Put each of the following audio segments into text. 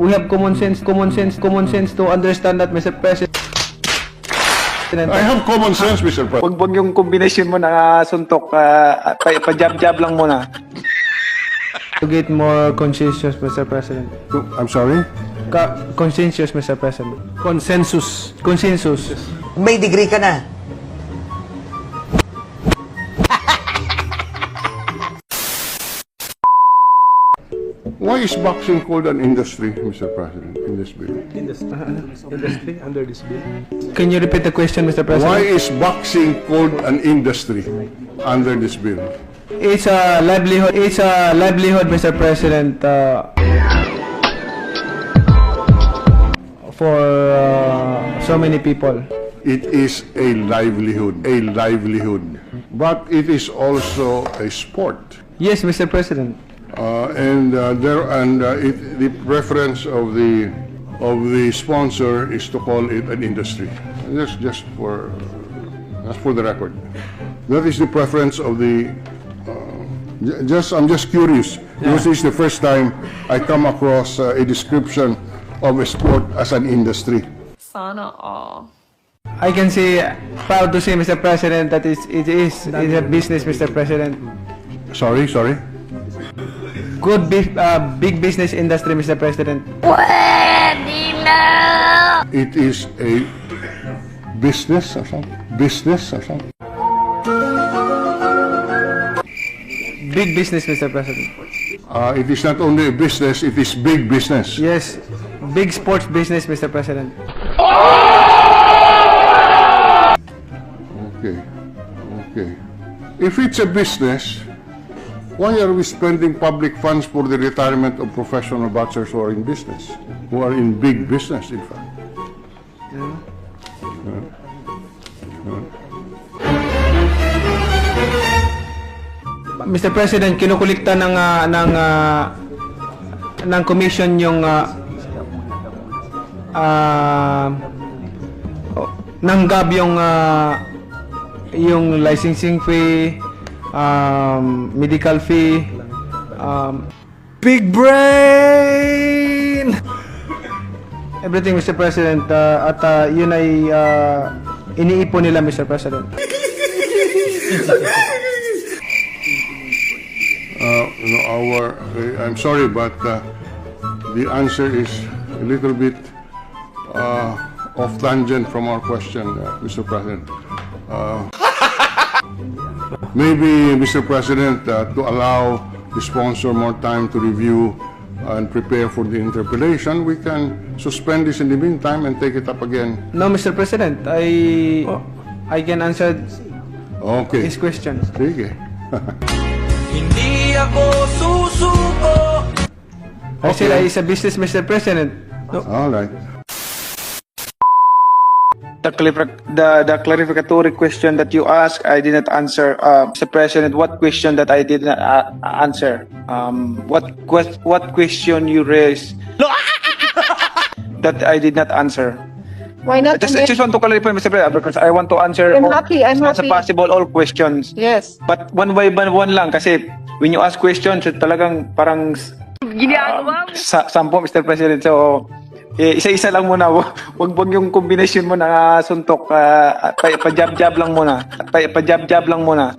We have common sense to understand that, Mr. President. I have common sense, Mr. President. Wag yung combination mo na suntok, pa-jab-jab lang muna. To get more conscientious, Mr. President. I'm sorry? Conscientious, Mr. President. Consensus. May degree ka na. Why is boxing called an industry, Mr. President, in this bill? Industry under this bill. Can you repeat the question, Mr. President? Why is boxing called an industry under this bill? It's a livelihood. Mr. President. For so many people. It is a livelihood, but it is also a sport. Yes, Mr. President. The preference of the sponsor is to call it an industry. Just for the record. That is the preference of the. I'm just curious because this is the first time I come across a description of a sport as an industry. Sana all. I can say, proud to say, Mr. President, that it is a business, Mr. President. Sorry. Good, big business industry, Mr. President. It is a business or something. Big business, Mr. President. It is not only a business, it is big business. Yes, big sports business, Mr. President. Okay. If it's a business, why are we spending public funds for the retirement of professional boxers who are in business? Who are in big business, in fact? Mr. President, kinukulikta ng commission yung nanggab yung licensing fee, medical fee, Big brain! everything, Mr. President, at yun ay iniipon nila, Mr. President. I'm sorry, but the answer is a little bit off tangent from our question, Mr. President. Maybe, Mr. President, to allow the sponsor more time to review and prepare for the interpellation, we can suspend this in the meantime and take it up again. No, Mr. President, I can answer Okay. his question. Sige. Hindi ako susuko. I said it's a business, Mr. President. No. All right. The clarificatory question that you asked, I did not answer. Mr. President, what question that I did not answer? What question you raised that I did not answer? Why not? I just want to clarify, Mr. President, because I want to answer I'm happy. as possible all questions. Yes. But one by one lang kasi when you ask questions, talagang parang sampo, Mr. President. So, isa-isa lang muna. Wag yung combination mo na suntok, pa-jab-jab lang muna. Pa-jab-jab lang muna.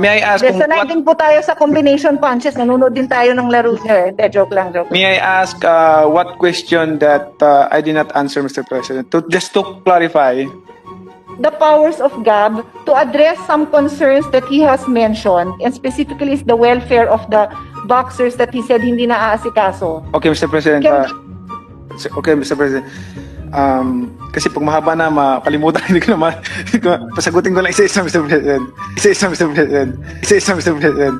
May I ask Sanay din po tayo sa combination punches. Nanonood din tayo ng laro niyo. Hindi, joke lang. May I ask what question that I did not answer, Mr. President? Just to clarify. The powers of GAB to address some concerns that he has mentioned, and specifically is the welfare of the boxers that he said hindi na aasikaso. Okay, Mr. President. Okay, Mr. President. Kasi pag mahaba na, makalimutan, hindi ko naman. Pasagutin ko lang isa-isa, Mr. President. Isa-isa, Mr. President.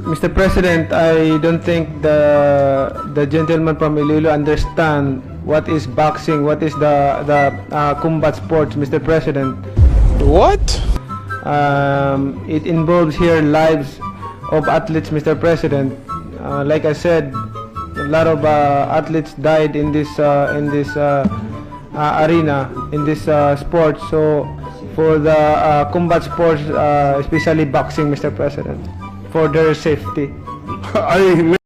Mr. President, I don't think the gentleman from Iloilo understand what is boxing, what is the combat sports, Mr. President. What? It involves here lives of athletes, Mr. President. Like I said, a lot of athletes died in this arena, in this sport. So for the combat sports, especially boxing, Mr. President, for their safety. I